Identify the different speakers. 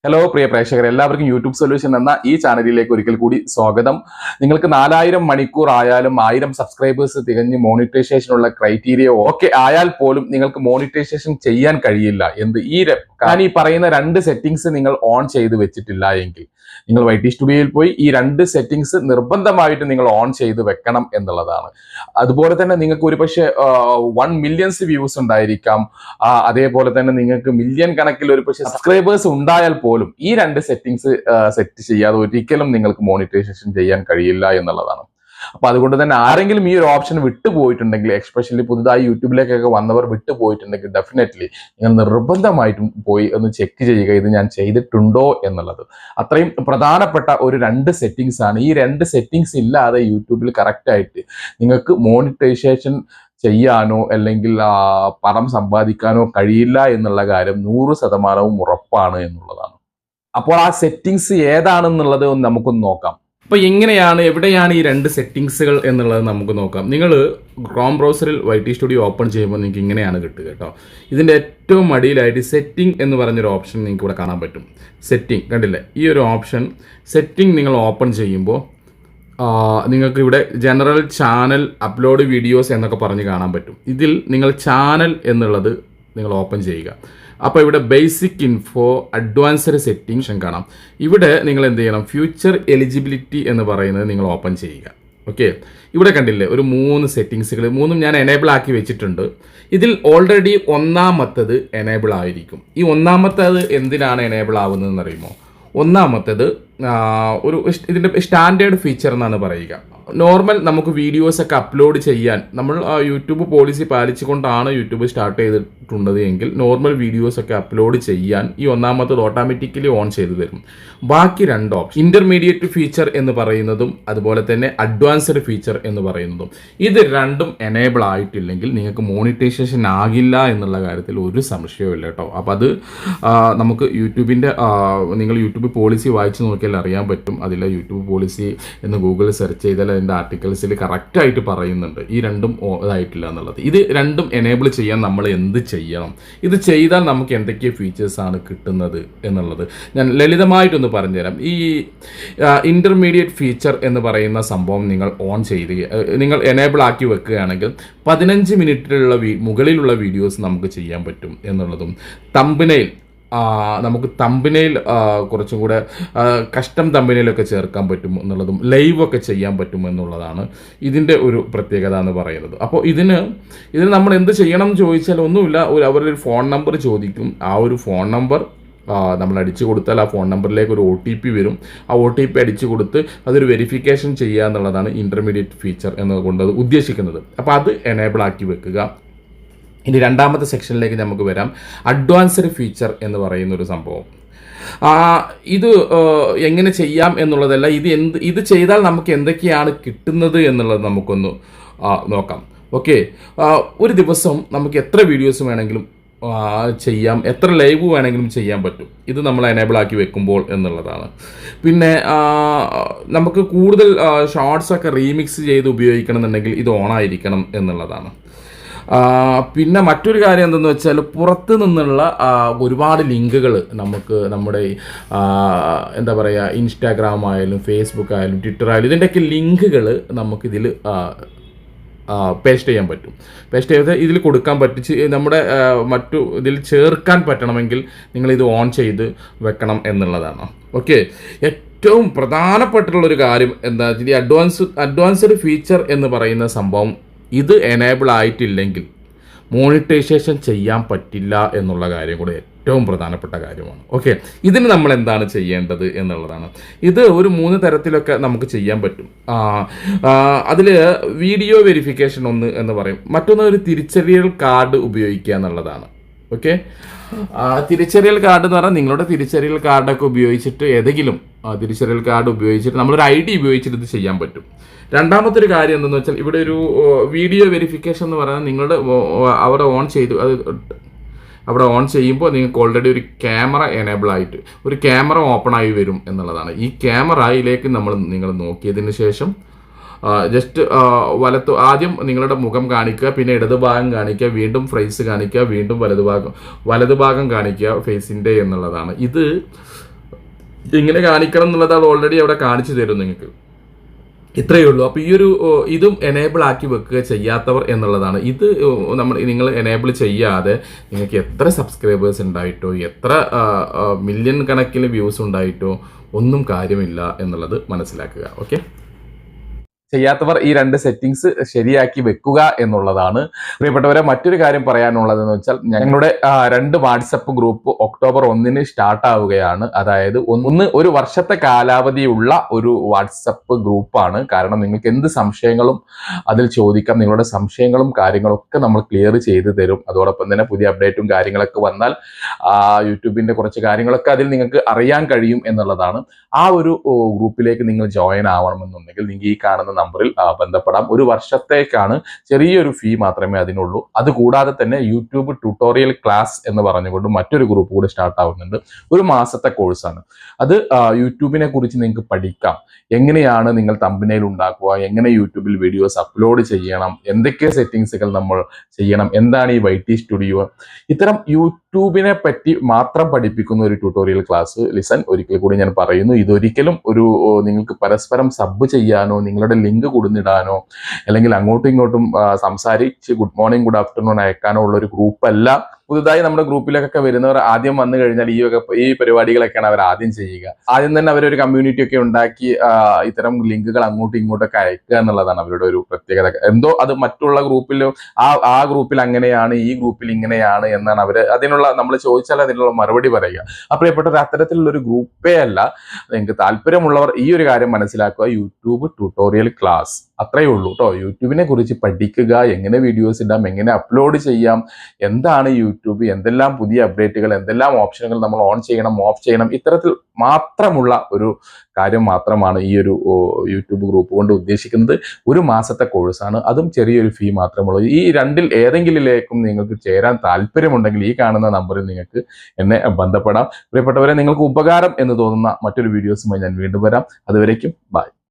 Speaker 1: Hello പ്രിയ പ്രേക്ഷകരെ, എല്ലാവർക്കും YouTube solution എന്ന ഈ ചാനലിലേക്ക് ഒരിക്കൽ കൂടി സ്വാഗതം. നിങ്ങൾക്ക് 4000 മണിക്കൂർ ആയാലും 1000 സബ്സ്ക്രൈബേഴ്സ് തികഞ്ഞ് മോണിറ്റൈസേഷനുള്ള ക്രൈറ്റീരിയ ഓക്കെ ആയാൽ പോലും നിങ്ങൾക്ക് മോണിറ്റൈസേഷൻ ചെയ്യാൻ കഴിയില്ല. ഞാൻ ഈ പറയുന്ന 2 സെറ്റിംഗ്സ് നിങ്ങൾ ഓൺ ചെയ്ത് വെച്ചിട്ടില്ല എങ്കിൽ നിങ്ങൾ YT സ്റ്റുഡിയോയിൽ പോയി ഈ 2 സെറ്റിംഗ്സ് നിർബന്ധമായിട്ട് നിങ്ങൾ ഓൺ ചെയ്ത് വെക്കണം എന്നുള്ളതാണ്. അതുപോലെ തന്നെ നിങ്ങൾക്ക് ഒരുപക്ഷെ 1 മില്യൺസ് വ്യൂസ് ഉണ്ടായിരിക്കാം. അതേപോലെ തന്നെ നിങ്ങൾക്ക് മില്യൺ കണക്കിൽ ഒരുപക്ഷെ സബ്സ്ക്രൈബേഴ്സ് ഉണ്ടായാൽ പോലും ഈ 2 സെറ്റിംഗ്സ് സെറ്റ് ചെയ്യാതെ ഒരിക്കലും നിങ്ങൾക്ക് മോണിറ്റൈസേഷൻ ചെയ്യാൻ കഴിയില്ല എന്നുള്ളതാണ്. അപ്പൊ അതുകൊണ്ട് തന്നെ ആരെങ്കിലും ഈ ഒരു ഓപ്ഷൻ വിട്ടുപോയിട്ടുണ്ടെങ്കിൽ, എസ്പെഷ്യലി പുതുതായി യൂട്യൂബിലേക്കൊക്കെ വന്നവർ വിട്ടുപോയിട്ടുണ്ടെങ്കിൽ ഡെഫിനറ്റ്ലി നിങ്ങൾ നിർബന്ധമായിട്ടും പോയി ഒന്ന് ചെക്ക് ചെയ്യുക, ഇത് ഞാൻ ചെയ്തിട്ടുണ്ടോ എന്നുള്ളത്. അത്രയും പ്രധാനപ്പെട്ട ഒരു 2 സെറ്റിംഗ്സ് ആണ്. ഈ 2 സെറ്റിംഗ്സ് ഇല്ലാതെ യൂട്യൂബിൽ കറക്റ്റ് ആയിട്ട് നിങ്ങൾക്ക് മോണിറ്റൈസേഷൻ ചെയ്യാനോ അല്ലെങ്കിൽ പണം സമ്പാദിക്കാനോ കഴിയില്ല എന്നുള്ള കാര്യം 100% ഉറപ്പാണ് എന്നുള്ളതാണ്. അപ്പോൾ ആ സെറ്റിംഗ്സ് ഏതാണെന്നുള്ളത് നമുക്കൊന്ന് നോക്കാം. അപ്പോൾ എവിടെയാണ് ഈ 2 സെറ്റിംഗ്സുകൾ എന്നുള്ളത് നമുക്ക് നോക്കാം. നിങ്ങൾ ക്രോം ബ്രൗസറിൽ YT സ്റ്റുഡിയോ ഓപ്പൺ ചെയ്യുമ്പോൾ നിങ്ങൾക്ക് ഇങ്ങനെയാണ് കിട്ടുക കേട്ടോ. ഇതിൻ്റെ ഏറ്റവും അടിയിലായിട്ട് സെറ്റിംഗ് എന്ന് പറഞ്ഞൊരു ഓപ്ഷൻ നിങ്ങൾക്ക് ഇവിടെ കാണാൻ പറ്റും. സെറ്റിംഗ് കണ്ടില്ലേ? ഈ ഒരു ഓപ്ഷൻ സെറ്റിംഗ് നിങ്ങൾ ഓപ്പൺ ചെയ്യുമ്പോൾ നിങ്ങൾക്ക് ഇവിടെ ജനറൽ ചാനൽ അപ്ലോഡ് വീഡിയോസ് എന്നൊക്കെ പറഞ്ഞ് കാണാൻ പറ്റും. ഇതിൽ നിങ്ങൾ ചാനൽ എന്നുള്ളത് നിങ്ങൾ ഓപ്പൺ ചെയ്യുക. അപ്പോൾ ഇവിടെ ബേസിക് ഇൻഫോ, അഡ്വാൻസ്ഡ് സെറ്റിംഗ്സ് കാണാം. ഇവിടെ നിങ്ങൾ എന്ത് ചെയ്യണം? ഫ്യൂച്ചർ എലിജിബിലിറ്റി എന്ന് പറയുന്നത് നിങ്ങൾ ഓപ്പൺ ചെയ്യുക. ഓക്കെ, ഇവിടെ കണ്ടില്ലേ ഒരു 3 സെറ്റിംഗ്സുകൾ, 3ഉം ഞാൻ എനേബിൾ ആക്കി വെച്ചിട്ടുണ്ട്. ഇതിൽ ഓൾറെഡി 1ാമത്തത് എനേബിൾ ആയിരിക്കും. ഈ 1ാമത്തത് എന്തിനാണ് എനേബിൾ ആവുന്നതെന്ന് അറിയുമോ? 1ാമത്തത് ഇതിൻ്റെ സ്റ്റാൻഡേർഡ് ഫീച്ചർ എന്നാണ് പറയുക. നോർമൽ നമുക്ക് വീഡിയോസൊക്കെ അപ്ലോഡ് ചെയ്യാൻ നമ്മൾ യൂട്യൂബ് പോളിസി പാലിച്ചുകൊണ്ടാണ് യൂട്യൂബ് സ്റ്റാർട്ട് ചെയ്തിട്ടുള്ളത് എങ്കിൽ നോർമൽ വീഡിയോസൊക്കെ അപ്ലോഡ് ചെയ്യാൻ ഈ 1ാമത്തത് ഓട്ടോമാറ്റിക്കലി ഓൺ ചെയ്തു തരും. ബാക്കി 2 ഓപ്ഷൻ, ഇന്റർമീഡിയറ്റ് ഫീച്ചർ എന്ന് പറയുന്നതും അതുപോലെ തന്നെ അഡ്വാൻസ്ഡ് ഫീച്ചർ എന്ന് പറയുന്നതും, ഇത് 2ഉം എനേബിൾ ആയിട്ടില്ലെങ്കിൽ നിങ്ങൾക്ക് മോണിറ്റൈസേഷൻ ആകില്ല എന്നുള്ള കാര്യത്തിൽ ഒരു സംശയവും ഇല്ല കേട്ടോ. അപ്പോൾ അത് നമുക്ക് നിങ്ങൾ യൂട്യൂബ് പോളിസി വായിച്ച് നോക്കിയാൽ അറിയാൻ പറ്റും. അതിൽ യൂട്യൂബ് പോളിസി എന്ന് ഗൂഗിളിൽ സെർച്ച് ചെയ്താൽ അതിൻ്റെ ആർട്ടിക്കിൾസിൽ കറക്റ്റായിട്ട് പറയുന്നുണ്ട് ഈ 2ഉം ഇതായിട്ടില്ല എന്നുള്ളത്. ഇത് 2ഉം എനേബിൾ ചെയ്യാൻ നമ്മൾ എന്ത് ചെയ്യണം? ഇത് ചെയ്താൽ നമുക്ക് എന്തൊക്കെ ഫീച്ചേഴ്സാണ് കിട്ടുന്നത് എന്നുള്ളത് ഞാൻ ലളിതമായിട്ടൊന്ന് പറഞ്ഞുതരാം. ഈ ഇന്റർമീഡിയറ്റ് ഫീച്ചർ എന്ന് പറയുന്ന സംഭവം നിങ്ങൾ നിങ്ങൾ എനേബിൾ ആക്കി വെക്കുകയാണെങ്കിൽ 15 മിനിറ്റിലുള്ള മുകളിലുള്ള വീഡിയോസ് നമുക്ക് ചെയ്യാൻ പറ്റും എന്നുള്ളതും, നമുക്ക് തമ്പനെയിൽ കുറച്ചും കൂടെ കസ്റ്റം തമ്പനെയിലൊക്കെ ചേർക്കാൻ പറ്റും എന്നുള്ളതും, ലൈവ് ഒക്കെ ചെയ്യാൻ പറ്റും എന്നുള്ളതാണ് ഇതിൻ്റെ ഒരു പ്രത്യേകത എന്ന് പറയുന്നത്. അപ്പോൾ ഇതിന് നമ്മൾ എന്ത് ചെയ്യണം എന്ന് ചോദിച്ചാൽ ഒന്നുമില്ല, അവരൊരു ഫോൺ നമ്പർ ചോദിക്കും. ആ ഒരു ഫോൺ നമ്പർ നമ്മൾ അടിച്ചു കൊടുത്താൽ ആ ഫോൺ നമ്പറിലേക്ക് ഒരു OTP വരും. ആ OTP അടിച്ചു കൊടുത്ത് അതൊരു വെരിഫിക്കേഷൻ ചെയ്യുക എന്നുള്ളതാണ് ഇന്റർമീഡിയറ്റ് ഫീച്ചർ എന്നതുകൊണ്ട് അത് ഉദ്ദേശിക്കുന്നത്. അപ്പോൾ അത് എനേബിൾ ആക്കി വെക്കുക. ഇനി 2ാമത്തെ സെക്ഷനിലേക്ക് നമുക്ക് വരാം. അഡ്വാൻസ്ഡ് ഫീച്ചർ എന്ന് പറയുന്ന ഒരു സംഭവം. ഇത് എങ്ങനെ ചെയ്യാം എന്നുള്ളതല്ല, ഇത് ചെയ്താൽ നമുക്ക് എന്തൊക്കെയാണ് കിട്ടുന്നത് എന്നുള്ളത് നമുക്കൊന്ന് നോക്കാം. ഓക്കെ, ഒരു ദിവസം നമുക്ക് എത്ര വീഡിയോസ് വേണമെങ്കിലും ചെയ്യാം, എത്ര ലൈവ് വേണമെങ്കിലും ചെയ്യാൻ പറ്റും. ഇത് നമ്മൾ എനേബിൾ ആക്കി വെക്കുമ്പോൾ എന്നുള്ളതാണ്. പിന്നെ നമുക്ക് കൂടുതൽ ഷോർട്സൊക്കെ റീമിക്സ് ചെയ്ത് ഉപയോഗിക്കണം എന്നുണ്ടെങ്കിൽ ഇത് ഓണായിരിക്കണം എന്നുള്ളതാണ്. പിന്നെ മറ്റൊരു കാര്യം എന്തെന്ന് വെച്ചാൽ പുറത്ത് നിന്നുള്ള ഒരുപാട് ലിങ്കുകൾ നമുക്ക് നമ്മുടെ എന്താ പറയുക, ഇൻസ്റ്റാഗ്രാം ആയാലും ഫേസ്ബുക്ക് ആയാലും ട്വിറ്റർ ആയാലും ഇതിൻ്റെയൊക്കെ ലിങ്കുകൾ നമുക്കിതിൽ പേസ്റ്റ് ചെയ്യാൻ പറ്റും. പേസ്റ്റ് ചെയ്ത് ഇതിൽ കൊടുക്കാൻ പറ്റിച്ച് നമ്മുടെ ഇതിൽ ചേർക്കാൻ പറ്റണമെങ്കിൽ നിങ്ങളിത് ഓൺ ചെയ്ത് വെക്കണം എന്നുള്ളതാണ്. ഓക്കെ, ഏറ്റവും പ്രധാനപ്പെട്ടുള്ളൊരു കാര്യം എന്താ വെച്ചാൽ ഈ അഡ്വാൻസ്ഡ് ഫീച്ചർ എന്ന് പറയുന്ന സംഭവം ഇത് എനേബിൾ ആയിട്ടില്ലെങ്കിൽ മോണിറ്റൈസേഷൻ ചെയ്യാൻ പറ്റില്ല എന്നുള്ള കാര്യം കൂടെ ഏറ്റവും പ്രധാനപ്പെട്ട കാര്യമാണ്. ഓക്കെ, ഇതിന് നമ്മൾ എന്താണ് ചെയ്യേണ്ടത് എന്നുള്ളതാണ്. ഇത് ഒരു 3 തരത്തിലൊക്കെ നമുക്ക് ചെയ്യാൻ പറ്റും. അതിൽ വീഡിയോ വെരിഫിക്കേഷൻ ഒന്ന് എന്ന് പറയും, മറ്റൊന്ന് ഒരു തിരിച്ചറിയൽ കാർഡ് ഉപയോഗിക്കുക എന്നുള്ളതാണ്. ഓക്കെ, തിരിച്ചറിയൽ കാർഡ് എന്ന് പറഞ്ഞാൽ നിങ്ങളുടെ തിരിച്ചറിയൽ കാർഡൊക്കെ ഉപയോഗിച്ചിട്ട് ഏതെങ്കിലും തിരിച്ചറിയൽ കാർഡ് ഉപയോഗിച്ചിട്ട് നമ്മളൊരു ID ഉപയോഗിച്ചിട്ട് ഇത് ചെയ്യാൻ പറ്റും. 2ാമത്തെ ഒരു കാര്യം എന്തെന്ന് വെച്ചാൽ ഇവിടെ ഒരു വീഡിയോ വെരിഫിക്കേഷൻ എന്ന് പറഞ്ഞാൽ നിങ്ങളുടെ അവിടെ ഓൺ ചെയ്യുമ്പോൾ നിങ്ങൾക്ക് ഓൾറെഡി ഒരു ക്യാമറ എനേബിൾ ആയിട്ട് ഒരു ക്യാമറ ഓപ്പൺ ആയി വരും എന്നുള്ളതാണ്. ഈ ക്യാമറയിലേക്ക് നിങ്ങൾ നോക്കിയതിന് ശേഷം ജസ്റ്റ് ആദ്യം നിങ്ങളുടെ മുഖം കാണിക്കുക, പിന്നെ ഇടതുഭാഗം കാണിക്കുക, വീണ്ടും ഫ്രേസ് കാണിക്കുക, വീണ്ടും വലതുഭാഗം കാണിക്കുക ഫേസിൻ്റെ എന്നുള്ളതാണ്. ഇത് ഇങ്ങനെ കാണിക്കണം എന്നുള്ളത് അത് ഓൾറെഡി അവിടെ കാണിച്ചു തരും നിങ്ങൾക്ക്. ഇത്രയേ ഉള്ളൂ. അപ്പോൾ ഈ ഒരു ഇതും എനേബിൾ ആക്കി വെക്കുക ചെയ്യാത്തവർ എന്നുള്ളതാണ്. ഇത് നിങ്ങൾ എനേബിൾ ചെയ്യാതെ നിങ്ങൾക്ക് എത്ര സബ്സ്ക്രൈബേഴ്സ് ഉണ്ടായിട്ടോ എത്ര മില്യൺ കണക്കിന് വ്യൂസ് ഉണ്ടായിട്ടോ ഒന്നും കാര്യമില്ല എന്നുള്ളത് മനസ്സിലാക്കുക. ഓക്കെ, ചെയ്യാത്തവർ ഈ 2 സെറ്റിംഗ്സ് ശരിയാക്കി വെക്കുക എന്നുള്ളതാണ്. പ്രിയപ്പെട്ടവരെ, മറ്റൊരു കാര്യം പറയാനുള്ളതെന്ന് വെച്ചാൽ ഞങ്ങളുടെ 2 വാട്സപ്പ് ഗ്രൂപ്പ് ഒക്ടോബർ 1 സ്റ്റാർട്ട് ആവുകയാണ്. അതായത് ഒരു വർഷത്തെ കാലാവധിയുള്ള ഒരു വാട്സപ്പ് ഗ്രൂപ്പാണ്. കാരണം നിങ്ങൾക്ക് എന്ത് സംശയങ്ങളും അതിൽ ചോദിക്കാം. നിങ്ങളുടെ സംശയങ്ങളും കാര്യങ്ങളൊക്കെ നമ്മൾ ക്ലിയർ ചെയ്ത് തരും. അതോടൊപ്പം തന്നെ പുതിയ അപ്ഡേറ്റും കാര്യങ്ങളൊക്കെ വന്നാൽ യൂട്യൂബിന്റെ കുറച്ച് കാര്യങ്ങളൊക്കെ അതിൽ നിങ്ങൾക്ക് അറിയാൻ കഴിയും എന്നുള്ളതാണ്. ആ ഒരു ഗ്രൂപ്പിലേക്ക് നിങ്ങൾ ജോയിൻ ആവണമെന്നുണ്ടെങ്കിൽ നിങ്ങൾക്ക് ഈ കാണുന്ന നമ്പറിൽ ബന്ധപ്പെടാം. ഒരു വർഷത്തേക്കാണ്, ചെറിയൊരു ഫീ മാത്രമേ അതിനുള്ളൂ. അതുകൂടാതെ തന്നെ യൂട്യൂബ് ട്യൂട്ടോറിയൽ ക്ലാസ് എന്ന് പറഞ്ഞുകൊണ്ട് മറ്റൊരു ഗ്രൂപ്പ് കൂടി സ്റ്റാർട്ട് ആവുന്നുണ്ട്. ഒരു മാസത്തെ കോഴ്സാണ് അത്. യൂട്യൂബിനെ കുറിച്ച് നിങ്ങൾക്ക് പഠിക്കാം. എങ്ങനെയാണ് നിങ്ങൾ തമ്പനെയിൽ ഉണ്ടാക്കുക, എങ്ങനെ യൂട്യൂബിൽ വീഡിയോസ് അപ്ലോഡ് ചെയ്യണം, എന്തൊക്കെ സെറ്റിംഗ്സുകൾ നമ്മൾ ചെയ്യണം, എന്താണ് ഈ YT സ്റ്റുഡിയോ, ഇത്തരം യൂട്യൂബിനെ പറ്റി മാത്രം പഠിപ്പിക്കുന്ന ഒരു ട്യൂട്ടോറിയൽ ക്ലാസ് ലിസൺ. ഒരിക്കൽ കൂടി ഞാൻ പറയുന്നു, ഇതൊരിക്കലും നിങ്ങൾക്ക് പരസ്പരം സബ് ചെയ്യാനോ നിങ്ങളുടെ ലിങ്ക് കൊടുത്തിടാനോ അല്ലെങ്കിൽ അങ്ങോട്ടും ഇങ്ങോട്ടും സംസാരിച്ച് ഗുഡ് മോർണിംഗ് ഗുഡ് ആഫ്റ്റർനൂൺ അയക്കാനോ ഉള്ള ഒരു ഗ്രൂപ്പല്ല. പുതുതായി നമ്മുടെ ഗ്രൂപ്പിലേക്കൊക്കെ വരുന്നവർ ആദ്യം വന്നു കഴിഞ്ഞാൽ ഈ പരിപാടികളൊക്കെയാണ് അവർ ആദ്യം ചെയ്യുക. ആദ്യം തന്നെ അവരൊരു കമ്മ്യൂണിറ്റി ഒക്കെ ഉണ്ടാക്കി ഇത്തരം ലിങ്കുകൾ അങ്ങോട്ടും ഇങ്ങോട്ടൊക്കെ അയക്കുക എന്നുള്ളതാണ് അവരുടെ ഒരു പ്രത്യേകത. എന്തോ അത് മറ്റുള്ള ഗ്രൂപ്പിലും ആ ഗ്രൂപ്പിൽ അങ്ങനെയാണ്, ഈ ഗ്രൂപ്പിൽ ഇങ്ങനെയാണ് എന്നാണ് നമ്മൾ ചോദിച്ചാൽ അതിനുള്ള മറുപടി പറയുക. പ്രിയപ്പെട്ട അത്തരത്തിലുള്ള ഒരു ഗ്രൂപ്പേ അല്ല. നിങ്ങൾക്ക് താല്പര്യമുള്ളവർ ഈ ഒരു കാര്യം മനസ്സിലാക്കുക. യൂട്യൂബ് ട്യൂട്ടോറിയൽ ക്ലാസ് അത്രയേ ഉള്ളൂ കേട്ടോ. യൂട്യൂബിനെ കുറിച്ച് പഠിക്കുക, എങ്ങനെ വീഡിയോസ് ഇടാം, എങ്ങനെ അപ്ലോഡ് ചെയ്യാം, എന്താണ് യൂട്യൂബ്, എന്തെല്ലാം പുതിയ അപ്ഡേറ്റുകൾ, എന്തെല്ലാം ഓപ്ഷനുകൾ നമ്മൾ ഓൺ ചെയ്യണം, ഓഫ് ചെയ്യണം, ഇത്തരത്തിൽ മാത്രമുള്ള ഒരു കാര്യം മാത്രമാണ് ഈ ഒരു യൂട്യൂബ് ഗ്രൂപ്പ് കൊണ്ട് ഉദ്ദേശിക്കുന്നത്. ഒരു മാസത്തെ കോഴ്സാണ്, അതും ചെറിയൊരു ഫീ മാത്രമുള്ളൂ. ഈ 2ൽ ഏതെങ്കിലേക്കും നിങ്ങൾക്ക് ചേരാൻ താല്പര്യമുണ്ടെങ്കിൽ ഈ കാണുന്ന നമ്പറിൽ നിങ്ങൾക്ക് എന്നെ ബന്ധപ്പെടാം. പ്രിയപ്പെട്ടവരെ, നിങ്ങൾക്ക് ഉപകാരം എന്ന് തോന്നുന്ന മറ്റൊരു വീഡിയോസുമായി ഞാൻ വീണ്ടും വരാം. അതുവരേക്കും ബൈ.